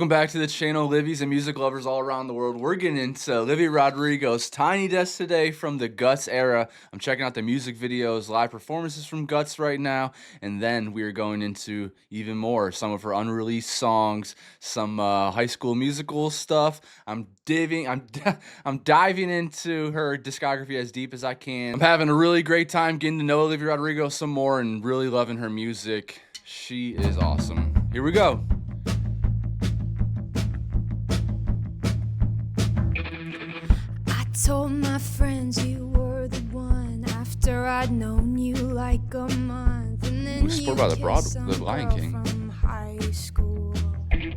Welcome back to the channel, Livies and music lovers all around the world. We're getting into Olivia Rodrigo's Tiny Desk today from the Guts era. I'm checking out the music videos, live performances from Guts right now, and then we are going into even more, some of her unreleased songs, some high school musical stuff. I'm diving into her discography as deep as I can. I'm having a really great time getting to know Olivia Rodrigo some more and really loving her music. She is awesome. Here we go. Told my friends you were the one after I'd known you like a month, and then you by the kissed some Lion girl King. from high school. And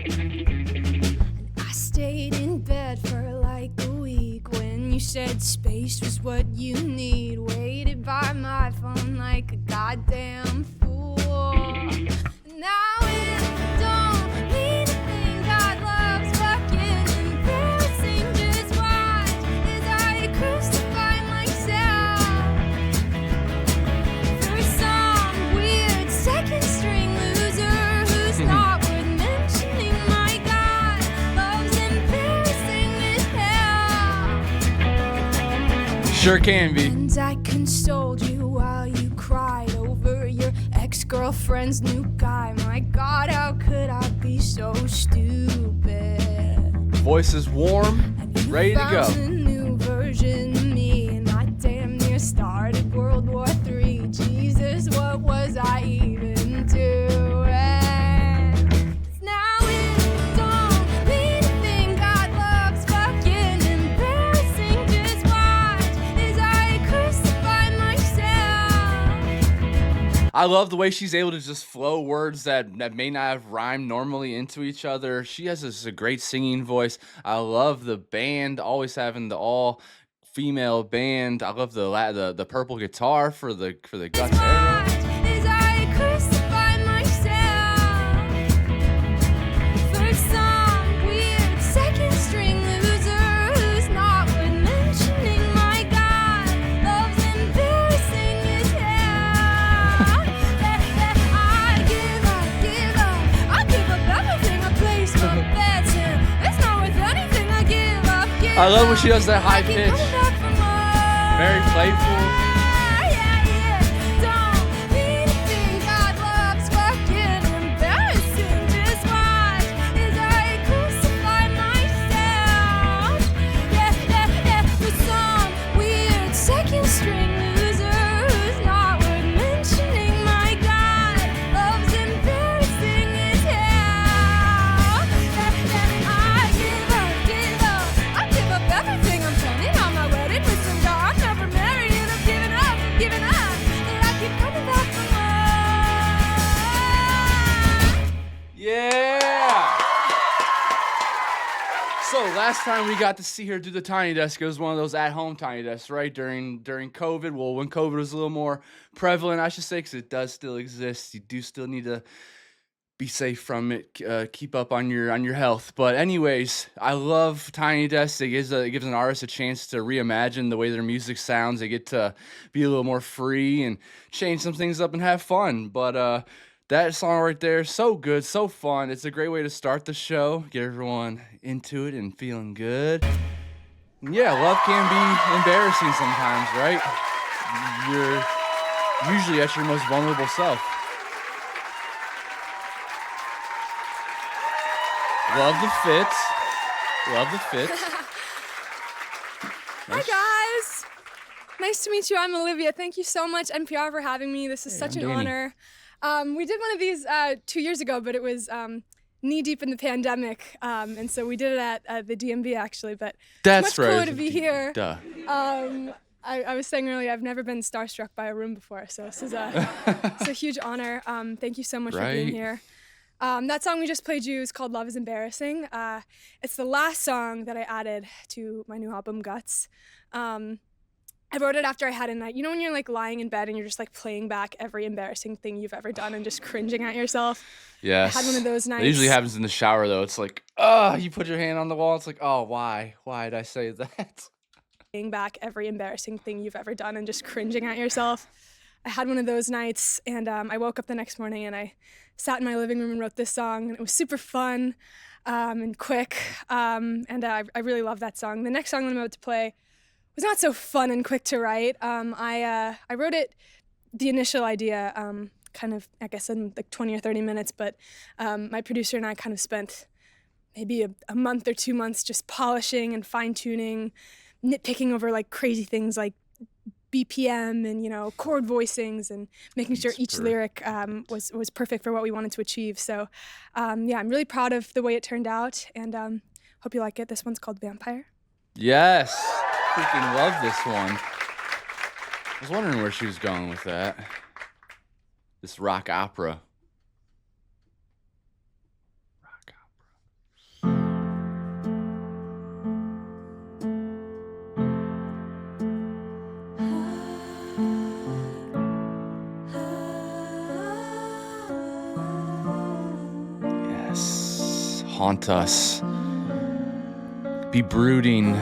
I stayed in bed for like a week when you said space was what you need. Waited by my phone like a goddamn fool. Now it don't mean a thing. God loves fucking embarrassing. Just watch as I crucify myself for some weird second string loser who's not worth mentioning. My God loves embarrassing as hell. Sure can be. And I consoled you while you cried over your ex-girlfriend's new guy. My God, how could I be so stupid? Voice is warm, And you ready to found go. a new version of me, and I damn near started World War III. Jesus, what was I even doing? Now it don't mean a thing. God loves fucking embarrassing. Just watch as I crucify myself. I love the way she's able to just flow words that may not have rhymed normally into each other. She has a great singing voice. I love the band, always having the all-female band. I love the purple guitar for the Guts era. As I crucify myself for some weird second string loser who's not worth mentioning. My God loves embarrassing as hell. I give up. I give up everything. I place my bets in. It's not worth anything. I give up. I love when she does that high I keep pitch. coming back for more. Very playful. Don't mean a thing. God loves fucking embarrassing. Just watch as I crucify myself. For some weird second string loser who's not worth mentioning. My God loves embarrassing as hell. I give up. I give up everything. I'm planning on my wedding with some guy I'm never married, and I'm giving up. And I keep coming back for more. Yeah! So last time we got to see her do the Tiny Desk, it was one of those at-home Tiny Desks, right? During COVID. Well, when COVID was a little more prevalent, I should say, because it does still exist. You do still need to be safe from it, keep up on your health. But anyways, I love Tiny Desk. It gives an artist a chance to reimagine the way their music sounds. They get to be a little more free and change some things up and have fun. But that song right there, so good, so fun. It's a great way to start the show, get everyone into it and feeling good. And yeah, love can be embarrassing sometimes, right? You're usually at your most vulnerable self. Love the fits. Hi guys! Nice to meet you. I'm Olivia. Thank you so much, NPR, for having me. This is such I'm an Danny. honor. We did one of these 2 years ago, but it was knee deep in the pandemic, and so we did it at the DMV actually. But That's it's much cooler right. to be here. Duh. I was saying earlier, I've never been starstruck by a room before, so this is it's a huge honor. Thank you so much for being Right. here. That song we just played you is called Love is Embarrassing. It's the last song that I added to my new album, Guts. I wrote it after I had a night. You know when you're like lying in bed and you're just like playing back every embarrassing thing you've ever done and just cringing at yourself? Yes. I had one of those nights. It usually happens in the shower though. It's like, you put your hand on the wall. It's like, oh, why? Why did I say that? Playing back every embarrassing thing you've ever done and just cringing at yourself. I had one of those nights, and I woke up the next morning and I sat in my living room and wrote this song, and it was super fun. and quick. And I really love that song. The next song that I'm about to play was not so fun and quick to write. I wrote it, the initial idea, kind of, I guess, in like 20 or 30 minutes, but my producer and I kind of spent maybe a month or 2 months just polishing and fine-tuning, nitpicking over like crazy things like BPM and, you know, chord voicings and making sure each lyric was perfect for what we wanted to achieve. So yeah, I'm really proud of the way it turned out, and hope you like it. This one's called Vampire. Yes, freaking love this one. I was wondering where she was going with that. This rock opera. Yes, haunt us. Be brooding.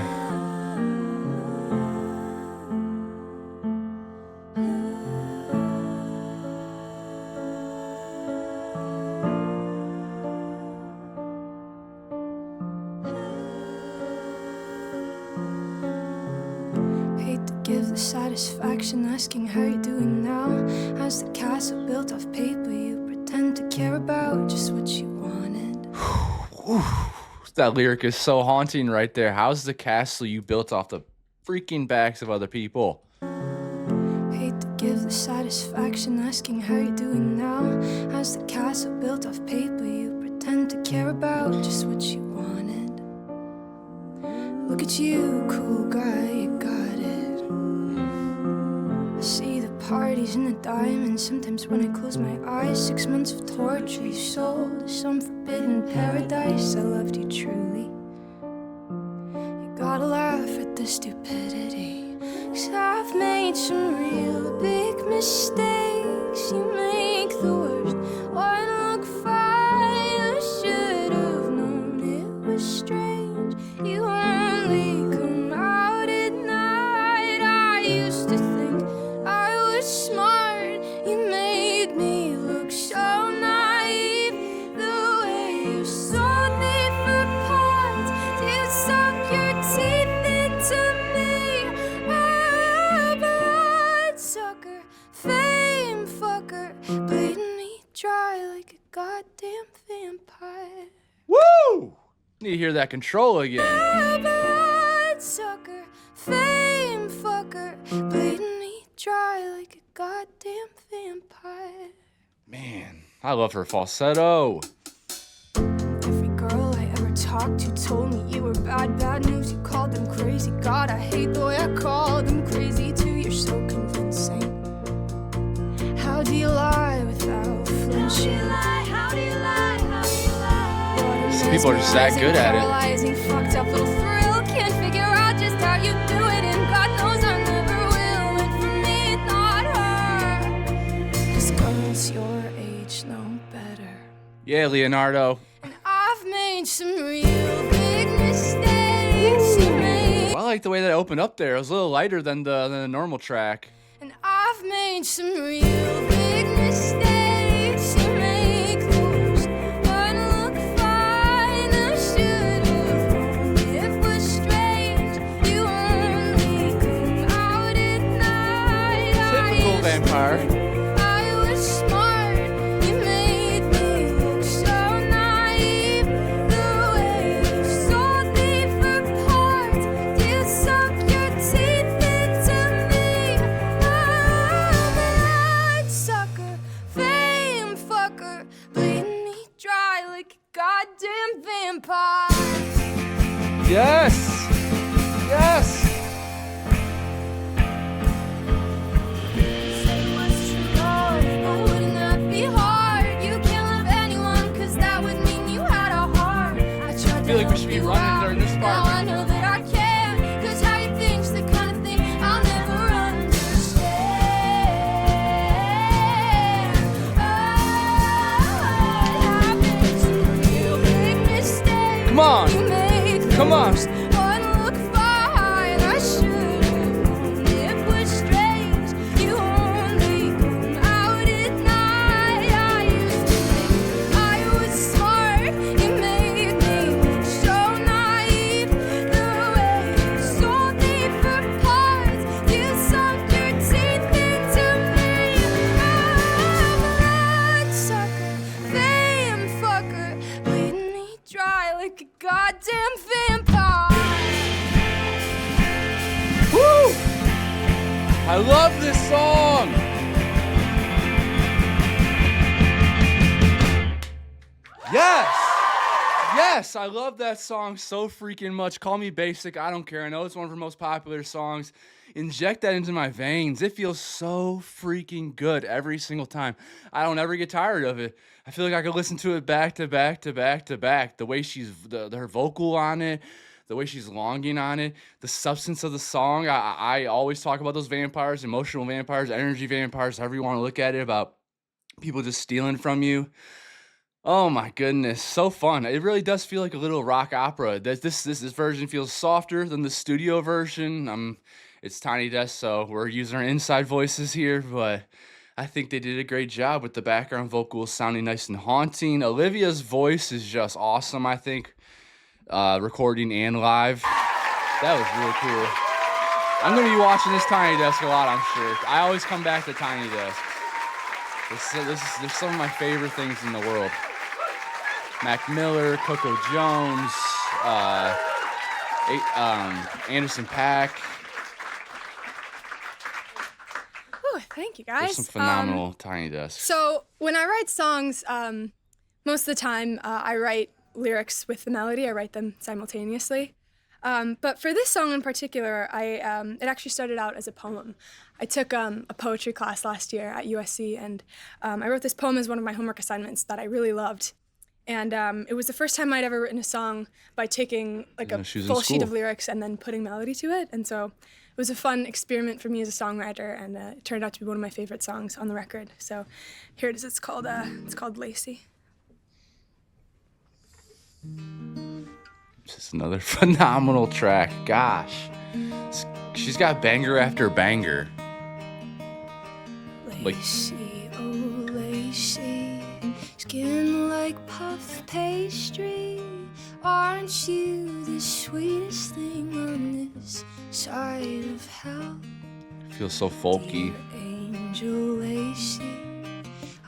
Hate to give the satisfaction asking how you're doing now. How's the castle built off paper you pretend to care about? Just what you wanted. That lyric is so haunting right there. How's the castle you built off the freaking backs of other people? Hate to give the satisfaction asking how you're doing now. How's the castle built off paper you pretend to care about? Just what you wanted. Look at you, cool guy, you got it. I see the parties and the diamonds. Sometimes when I close my eyes, 6 months of torture you sold, some forbidden paradise. I loved you truly. You gotta laugh at the stupidity, 'cause I've made some real big mistakes. You make the worst one look fine. I should have known it was strange. You only come out at night. I used to think I was smart. You made me look so naive. The way you sold me for parts, you sunk your teeth into me. A bloodsucker, fame fucker, bleeding me dry like a goddamn vampire. Woo! Need to hear that control again. A bloodsucker, fame fucker, bleeding me dry like a goddamn vampire. Man, I love her falsetto. Every girl I ever talked to told me you were bad, bad news. You called them crazy. God, I hate the way I call them crazy too. You're so convincing. How do you lie without flinching? How do you lie? How do you lie? Some people are just that good at it. Paralyzing, fucked up little thrill. Can't figure out just how you do it, and God knows I never will. And for me, not her. 'Cause girls your age know better. Yeah, Leonardo. And I've made some real big mistakes. You made, Well, I like the way that opened up there. It was a little lighter than the normal track. and I've made some real big mistakes. You make the worst one look fine. I should have known it was strange. You only come out at night. Typical vampire. I was smart. You made me look so naive. The way you sold me for parts, you sunk your teeth into me. I'm a bloodsucker, fame fucker, bleeding me dry like a goddamn vampire. Yes! Yes! Say what's true love, but wouldn't that be hard? You can't love anyone, 'cause that would mean you had a heart. I tried I feel like we should be running during this Now part. I know that I can, 'cause how you think's the kind of thing I'll never understand. I made some real big mistakes. Come on. You made the Come on. worst one look fine. I should have known it was strange. You only come out at night. I used to think I was smart. You made me like a goddamn vampire. Woo! I love this song. Yes! Yes, I love that song so freaking much. Call me basic, I don't care. I know it's one of her most popular songs. Inject that into my veins. It feels so freaking good every single time. I don't ever get tired of it. I feel like I could listen to it back to back to back to back. The way she's, her vocal on it, the way she's longing on it, the substance of the song. I always talk about those vampires, emotional vampires, energy vampires, however you want to look at it, about people just stealing from you. Oh my goodness, so fun. It really does feel like a little rock opera. This version feels softer than the studio version. It's Tiny Desk, so we're using our inside voices here, but I think they did a great job with the background vocals sounding nice and haunting. Olivia's voice is just awesome, I think, recording and live. That was really cool. I'm going to be watching this Tiny Desk a lot, I'm sure. I always come back to Tiny Desk. They're some of my favorite things in the world. Mac Miller, Coco Jones, Anderson .Paak. Oh, thank you guys. There's some phenomenal Tiny Desks. So when I write songs, most of the time I write lyrics with the melody. I write them simultaneously. But for this song in particular, it actually started out as a poem. I took a poetry class last year at USC, and I wrote this poem as one of my homework assignments that I really loved. And it was the first time I'd ever written a song by taking like a full sheet of lyrics and then putting melody to it. And so it was a fun experiment for me as a songwriter, and it turned out to be one of my favorite songs on the record. So here it is. It's called Lacy. This is another phenomenal track. Gosh, she's got banger after banger. Lacy, oh Lacy, skin like puff pastry. Aren't you the sweetest thing on this side of hell? Feels so folky. Dear angel Lacy,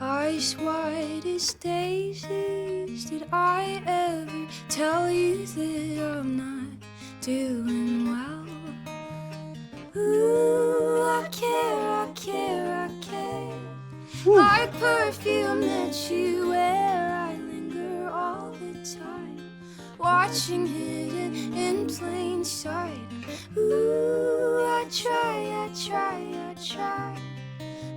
eyes white as daisies. Did I ever tell you that I'm not doing well? Ooh, I care, I care, I care. Like perfume that you wear, I linger all the time, watching hidden in plain sight. Ooh, I try,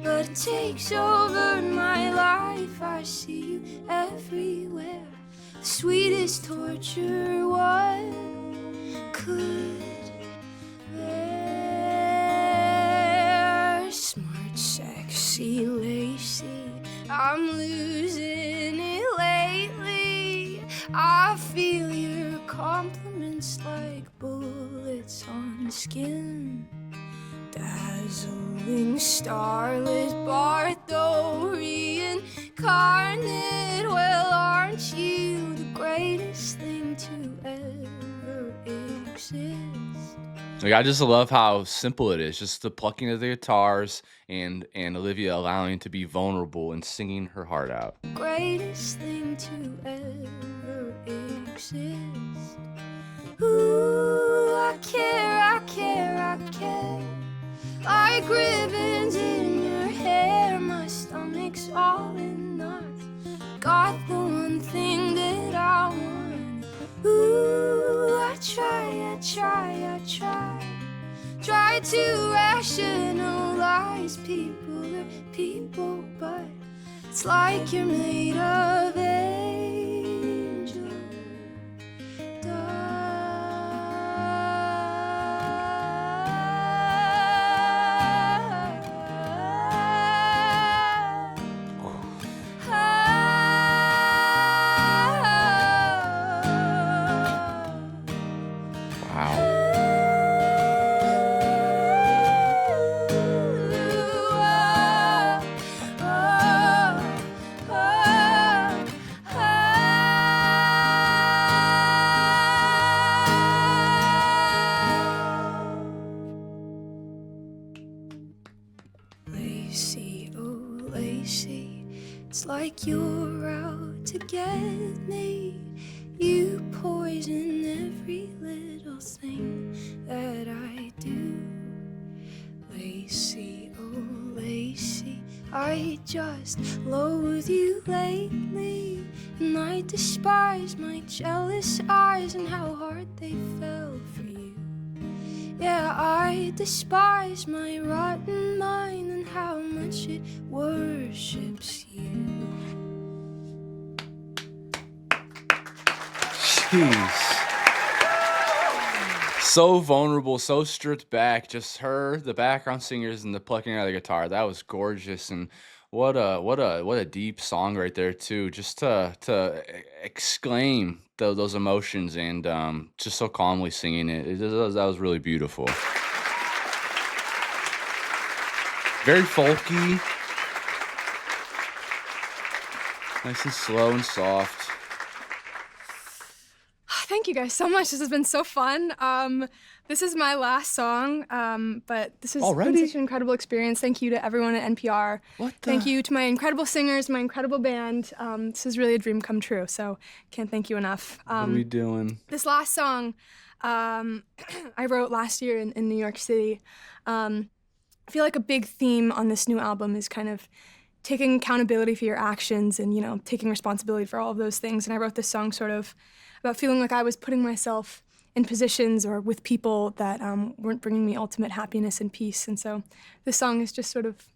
but it takes over my life. I see you everywhere. The sweetest torture one could bear. Smart, sexy Lacy, I'm losing it lately. I feel your compliments like bullets on skin. Dazzling starlit Barthorian incarnate. Well, aren't you the greatest thing to ever exist? Like, I just love how simple it is. Just the plucking of the guitars and Olivia allowing it to be vulnerable and singing her heart out. Greatest thing to ever exist. Ooh, I care, I care, I care. Like ribbons in your hair, my stomach's all in knots. Got the one thing that I want. Ooh, I try. Try to rationalize people are people, but it's like you're made of angel dust. Lacy, oh Lacy, it's like you're out to get me. You pour little thing that I do. Lacy, oh Lacy, I just loathe you lately, and I despise my jealous eyes and how hard they fell for you. Yeah, I despise my rotten mind and how much it worships you. Jeez. So vulnerable, so stripped back. Just her, the background singers, and the plucking out of the guitar. That was gorgeous, and what a deep song right there too. Just to exclaim those emotions and just so calmly singing it. That was really beautiful. Very folky, nice and slow and soft. Thank you guys so much. This has been so fun. This is my last song, but this has Already? been such an incredible experience. Thank you to everyone at NPR. Thank you to my incredible singers, my incredible band. This is really a dream come true, so can't thank you enough. What are we doing? This last song I wrote last year in New York City. I feel like a big theme on this new album is kind of taking accountability for your actions and, you know, taking responsibility for all of those things. And I wrote this song sort of about feeling like I was putting myself in positions or with people that weren't bringing me ultimate happiness and peace. And so this song is just sort of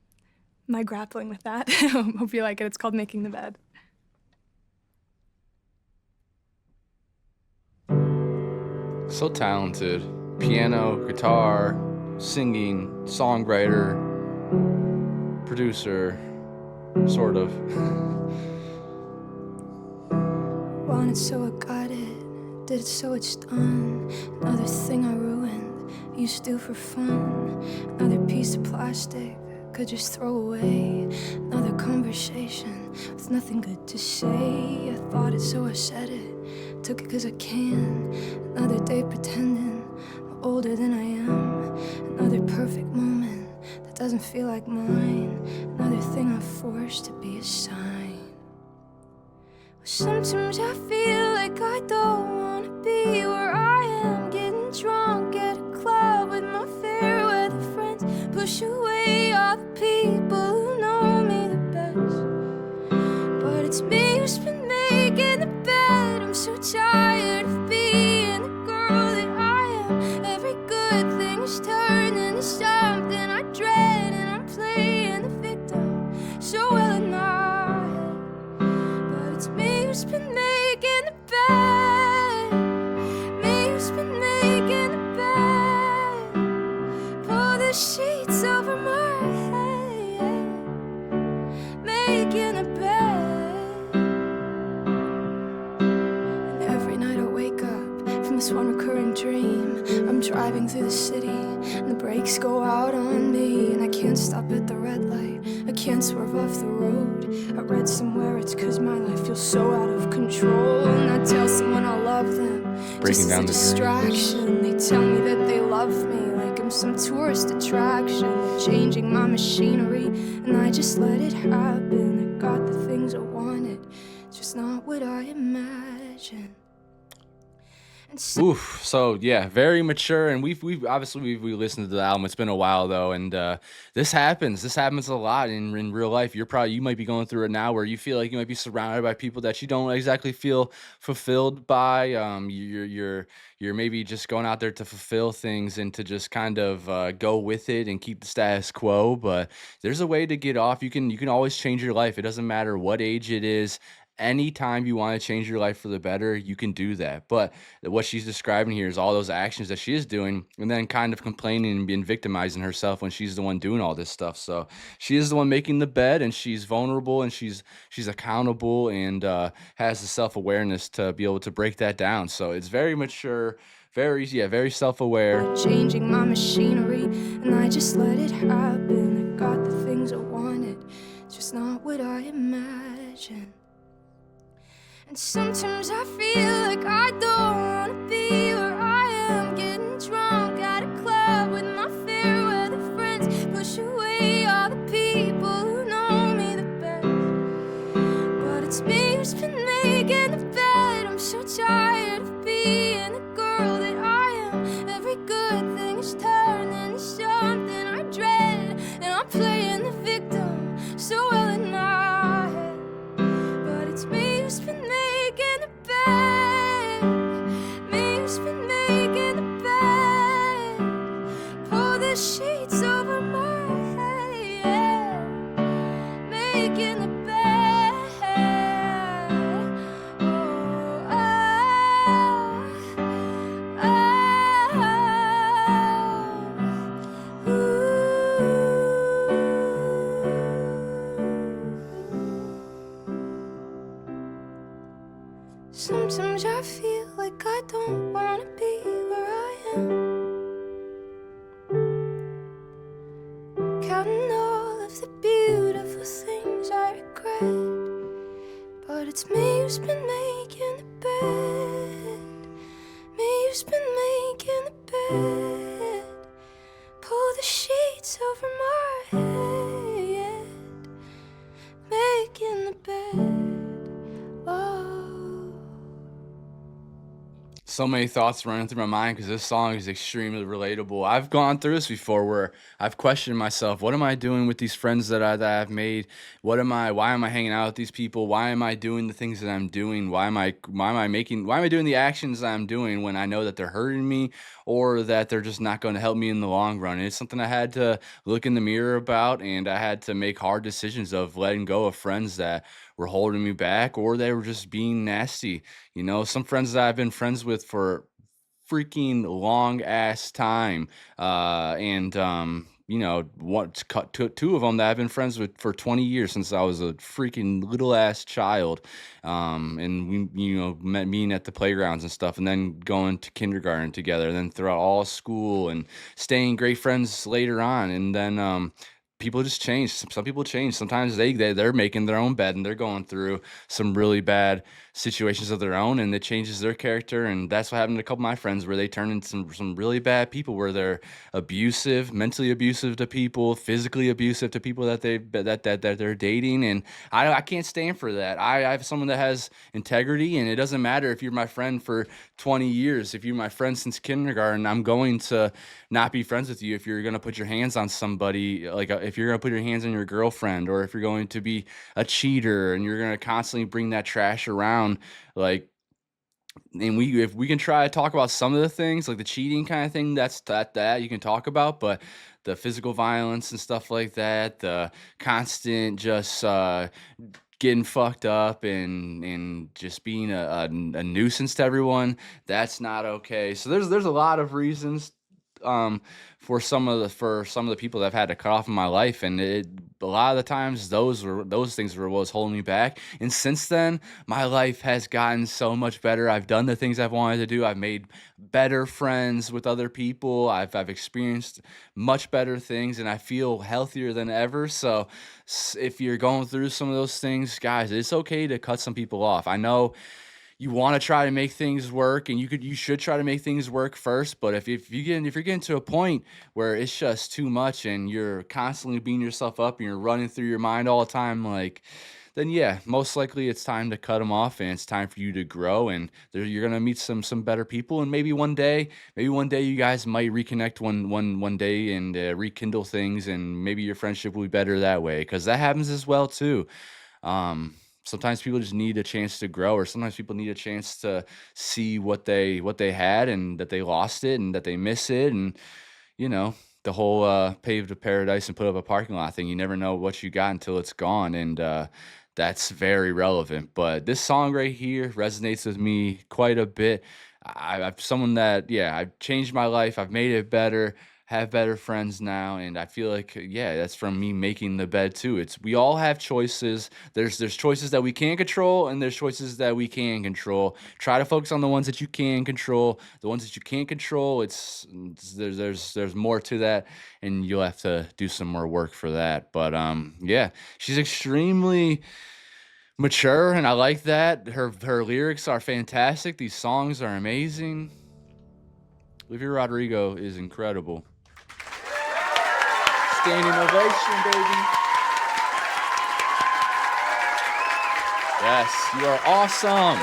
my grappling with that. Hope you like it. It's called Making the Bed. So talented. Piano, guitar, singing, songwriter, producer, sort of. Wanted so I got it, did it so it's done. Another thing I ruined, used to do for fun. Another piece of plastic, could just throw away. Another conversation with nothing good to say. I thought it so I said it, took it cause I can. Another day pretending I'm older than I am. Another perfect moment that doesn't feel like mine. Another thing I forced to be a sign. Sometimes I feel like I don't wanna be where I am, getting drunk at a club with my fair weather friends. Push away all the people who know me the best. But it's me who's been making the bed. I'm so tired of being the girl that I am. Every good thing is turned into something I dread, and I'm playing the victim so well in my head. But it's me who's been making the bed. Me who's been making the bed. Pull the sheets over my head. Making a bed. And every night I wake up from this one recurring dream. I'm driving through the city and the brakes go out on me, and I can't stop at the red light, I can't swerve off the road. I read somewhere it's cause my life feels so out of control, and I tell someone I love them Breaking just down as a the dreams. distraction. They tell me that they love me like I'm some tourist attraction. They're changing my machinery and I just let it happen. I got the things I wanted, just not what I imagined. And so Oof. So yeah, very mature, and we've obviously we listened to the album. It's been a while though, and this happens. This happens a lot in real life. You might be going through it now, where you feel like you might be surrounded by people that you don't exactly feel fulfilled by. You're maybe just going out there to fulfill things and to just kind of go with it and keep the status quo. But there's a way to get off. You can always change your life. It doesn't matter what age it is. Anytime you want to change your life for the better, you can do that. But what she's describing here is all those actions that she is doing, and then kind of complaining and being victimizing herself when she's the one doing all this stuff. So she is the one making the bed, and she's vulnerable, and she's accountable, and has the self-awareness to be able to break that down. So it's very mature, very self-aware. changing my machinery and I just let it happen. I got the things I wanted, just not what I imagined. And sometimes I feel like I don't wanna be where I am, getting drunk at a club with my fair weather friends. Push away all the people who know me the best. But it's me who's been making the bed. I'm so tired of being the girl that I am. bed. Pull the sheets over my head. Making the bed. Oh. So many thoughts running through my mind because this song is extremely relatable. I've gone through this before where I've questioned myself. What am I doing with these friends that I've made? Why am I hanging out with these people? Why am I doing the things that I'm doing? Why am I doing the actions that I'm doing when I know that they're hurting me or that they're just not going to help me in the long run? And it's something I had to look in the mirror about, and I had to make hard decisions of letting go of friends that were holding me back or they were just being nasty. You know, some friends that I've been friends with for freaking long ass time. You know, what cut two of them that I've been friends with for 20 years since I was a freaking little ass child. And we, you know, met meeting at the playgrounds and stuff, and then going to kindergarten together, and then throughout all school and staying great friends later on. And then, people just change. Some people change. Sometimes they're making their own bed and they're going through some really bad situations of their own, and it changes their character. And that's what happened to a couple of my friends, where they turn into some really bad people, where they're abusive, mentally abusive to people, physically abusive to people that they're dating. And I can't stand for that. I have someone that has integrity, and it doesn't matter if you're my friend for 20 years. If you're my friend since kindergarten, I'm going to not be friends with you if you're going to put your hands on somebody, like if you're going to put your hands on your girlfriend, or if you're going to be a cheater and you're going to constantly bring that trash around. Like, and if we can try to talk about some of the things like the cheating kind of thing, that you can talk about, but the physical violence and stuff like that, the constant just getting fucked up and just being a nuisance to everyone, that's not okay. So there's a lot of reasons for some of the people that I've had to cut off in my life, and a lot of the times those things were what was holding me back. And since then, my life has gotten so much better. I've done the things I've wanted to do. I've made better friends with other people. I've experienced much better things, and I feel healthier than ever. So if you're going through some of those things, guys, it's okay to cut some people off. I know you want to try to make things work, and you should try to make things work first. But if you're getting to a point where it's just too much and you're constantly beating yourself up and you're running through your mind all the time, like, then yeah, most likely it's time to cut them off, and it's time for you to grow, and you're gonna meet some better people. And maybe one day you guys might reconnect one day and rekindle things, and maybe your friendship will be better that way, because that happens as well too. Sometimes people just need a chance to grow, or sometimes people need a chance to see what they had, and that they lost it, and that they miss it. And you know, the whole paved a paradise and put up a parking lot thing. You never know what you got until it's gone, and that's very relevant. But this song right here resonates with me quite a bit. I've someone that, yeah, I've changed my life. I've made it better. Have better friends now, and I feel like, yeah, that's from me making the bed too. We all have choices. There's choices that we can't control, and there's choices that we can control. Try to focus on the ones that you can control. The ones that you can't control, there's more to that, and you'll have to do some more work for that. But yeah, she's extremely mature, and I like that. Her lyrics are fantastic. These songs are amazing. Olivia Rodrigo is incredible. Standing ovation, baby. Yes, you are awesome.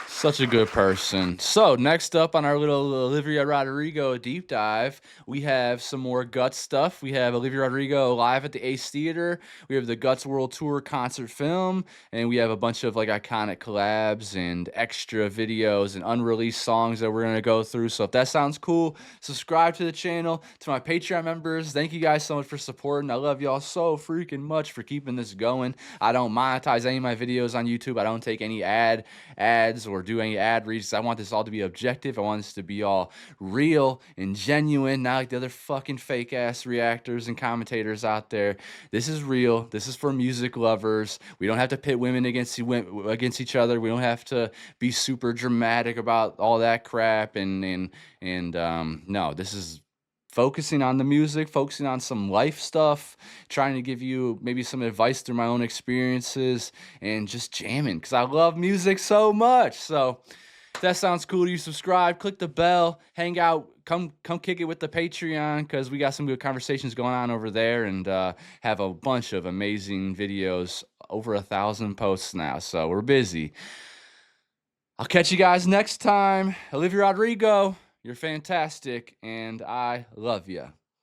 Such a good person. So next up on our little Olivia Rodrigo deep dive, we have some more Guts stuff. We have Olivia Rodrigo live at the Ace Theater. We have the Guts World Tour concert film, and we have a bunch of like iconic collabs and extra videos and unreleased songs that we're gonna go through. So if that sounds cool, subscribe to the channel. To my Patreon members, thank you guys so much for supporting. I love y'all so freaking much for keeping this going. I don't monetize any of my videos on YouTube. I don't take any ads or do do any ad reads. I want this all to be objective. I want this to be all real and genuine, not like the other fucking fake ass reactors and commentators out there. This is real. This is for music lovers. We don't have to pit women against each other. We don't have to be super dramatic about all that crap. No, this is focusing on the music, focusing on some life stuff, trying to give you maybe some advice through my own experiences, and just jamming because I love music so much. So if that sounds cool to you, subscribe, click the bell, hang out, come kick it with the Patreon because we got some good conversations going on over there, and have a bunch of amazing videos, over 1,000 posts now. So we're busy. I'll catch you guys next time. Olivia Rodrigo, you're fantastic, and I love you.